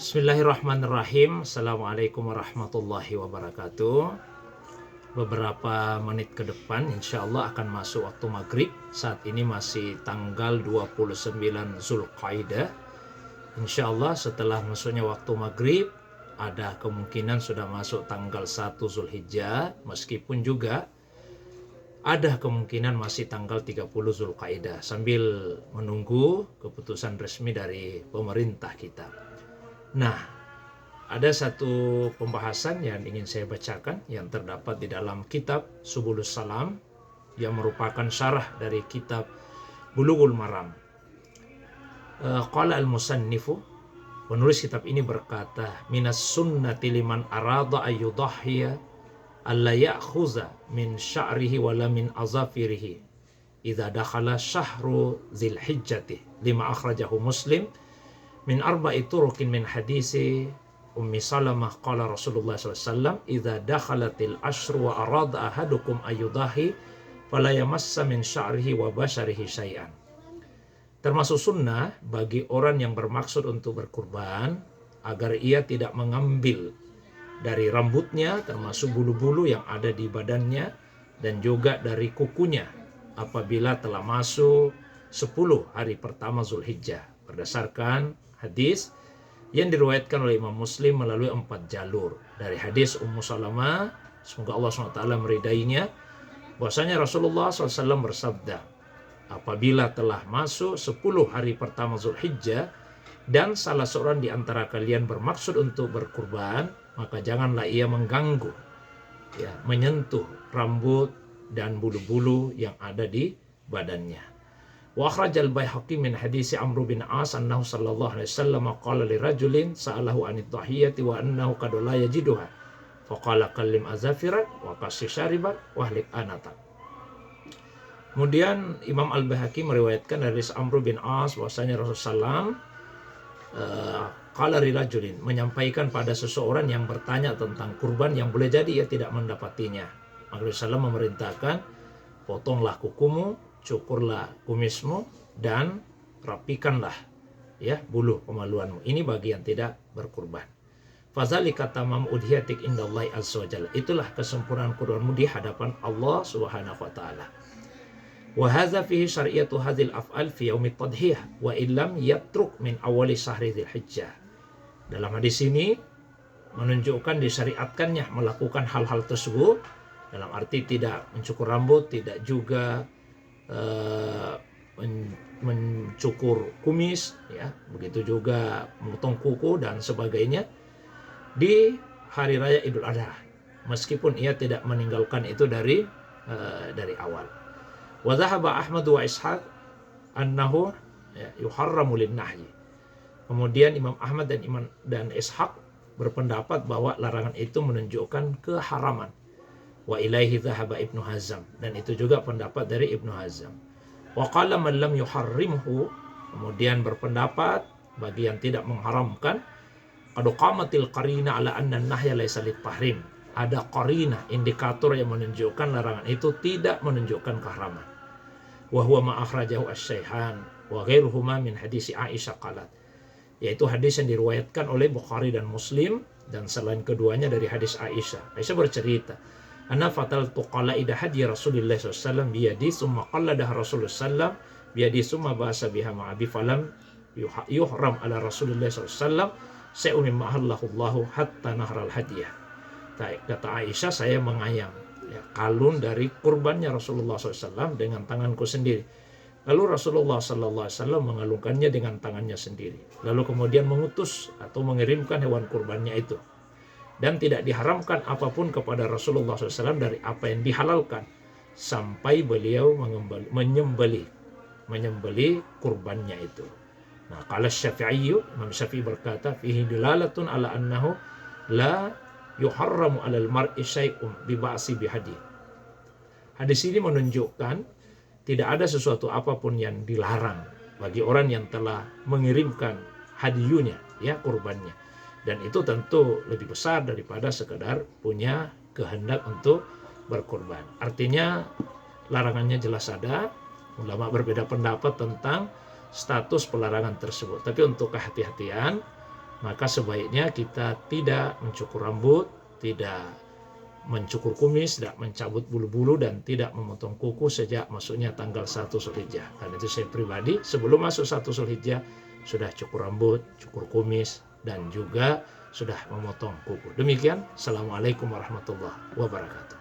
Bismillahirrahmanirrahim. Assalamualaikum warahmatullahi wabarakatuh. Beberapa menit ke depan insya Allah akan masuk waktu maghrib. Saat ini masih tanggal 29 Zulqaidah. Insya Allah setelah masuknya waktu maghrib, ada kemungkinan sudah masuk tanggal 1 Zulhijjah. Meskipun juga ada kemungkinan masih tanggal 30 Zulqaidah. Sambil menunggu keputusan resmi dari pemerintah kita. Nah, ada satu pembahasan yang ingin saya bacakan yang terdapat di dalam kitab Subulus Salam yang merupakan syarah dari kitab Bulughul Maram. Qala al-musannifu, penulis kitab ini berkata, minas sunnati liman arada ayyudahhiya alla ya'khuza min sya'rihi wala min azafirihi idza dakhala syahru dzilhijjati lima akhrajahu Muslim min arba'i turukin min hadisi Ummi Salamah qala Rasulullah SAW idza dakhalatil ashru wa arada ahadukum ayyudahi fala yamassa min sya'rihi wa basharihi syai'an. Termasuk sunnah bagi orang yang bermaksud untuk berkurban agar ia tidak mengambil dari rambutnya termasuk bulu-bulu yang ada di badannya dan juga dari kukunya apabila telah masuk 10 hari pertama Zulhijjah berdasarkan hadis yang diriwayatkan oleh Imam Muslim melalui 4 jalur. Dari hadis Ummu Salamah, semoga Allah SWT meridainya, bahwasanya Rasulullah SAW bersabda, apabila telah masuk 10 hari pertama Zulhijjah dan salah seorang di antara kalian bermaksud untuk berkurban, maka janganlah ia mengganggu, menyentuh rambut dan bulu-bulu yang ada di badannya. Wa akhrajal Baihaqi min hadisi Amr bin As annahu sallallahu alaihi wasallam qala li rajulin sa'alahu anid dhahiyati wa annahu qad la yajiduha faqala kallim azafiran wa qassi syariban wa hlik anata. Kemudian Imam Al-Baihaqi meriwayatkan dari Amr bin As bahwasanya Rasulullah qala li rajulin menyampaikan pada seseorang yang bertanya tentang kurban yang boleh jadi ia tidak mendapatinya. Rasulullah memerintahkan, potonglah kukumu, cukurlah kumismu, dan rapikanlah bulu kemaluanmu. Ini bagi yang tidak berkurban. Fadzalika tamam udhiyatik indallahi azza wajalla. Itulah kesempurnaan kurbanmu di hadapan Allah Subhanahu wa taala. Wa hadza fihi syar'iyatu hadzal af'al fi yaumit tadhiyah wa illam yatruk min awali syahri dzilhijjah. Dalam hadis ini menunjukkan disyariatkannya melakukan hal-hal tersebut, dalam arti tidak mencukur rambut, tidak juga mencukur kumis, begitu juga memotong kuku dan sebagainya di hari raya Idul Adha, meskipun ia tidak meninggalkan itu dari awal. Wa dhahaba Ahmad wa Ishaq annahu yuharramu lin-nahyi. Kemudian Imam Ahmad dan Ishaq berpendapat bahwa larangan itu menunjukkan keharaman. Wa ilaihi dhahaba Ibnu Hazm, dan itu juga pendapat dari Ibnu Hazm. Wa qala man lam yuharrimhu, kemudian berpendapat bagi yang tidak mengharamkan, qad qamatil qarina ala anna an-nahya laysa lit-tahrim. Ada qarina, indikator yang menunjukkan larangan itu tidak menunjukkan keharaman. Wa huwa ma akhrajahu asy-syaikhan wa ghairuhuma min hadisi Aisyah qalat, yaitu hadis yang diriwayatkan oleh Bukhari dan Muslim, dan selain keduanya dari hadis Aisyah. Aisyah bercerita, anna fatal tuqala ida hadi Rasulullah SAW biyadi summa qalladah Rasulullah SAW biyadi summa bahasa biha ma'abi falam yuhram ala Rasulullah SAW se'umin ma'allahullahu hatta nahral hadiyah. Kata Aisyah, saya mengayang kalung dari kurbannya Rasulullah SAW dengan tanganku sendiri. Lalu Rasulullah SAW mengalungkannya dengan tangannya sendiri. Lalu kemudian mengutus atau mengirimkan hewan kurbannya itu. Dan tidak diharamkan apapun kepada Rasulullah SAW dari apa yang dihalalkan sampai beliau menyembelih kurbannya itu. Nah, qala Syafi'i, Imam Syafi'i berkata, fihi dilalatun ala annahu la yuharramu 'alal mar'i syai'un bi ba'si bihadi. Hadis ini menunjukkan tidak ada sesuatu apapun yang dilarang bagi orang yang telah mengirimkan hadiyunya, kurbannya. Dan itu tentu lebih besar daripada sekedar punya kehendak untuk berkurban. Artinya larangannya jelas ada. Ulama berbeda pendapat tentang status pelarangan tersebut. Tapi untuk kehati-hatian, maka sebaiknya kita tidak mencukur rambut, tidak mencukur kumis, tidak mencabut bulu-bulu, dan tidak memotong kuku sejak masuknya tanggal 1 Zulhijjah. Karena itu saya pribadi sebelum masuk 1 Zulhijjah sudah cukur rambut, cukur kumis, dan juga sudah memotong kuku. Demikian, Assalamualaikum warahmatullahi wabarakatuh.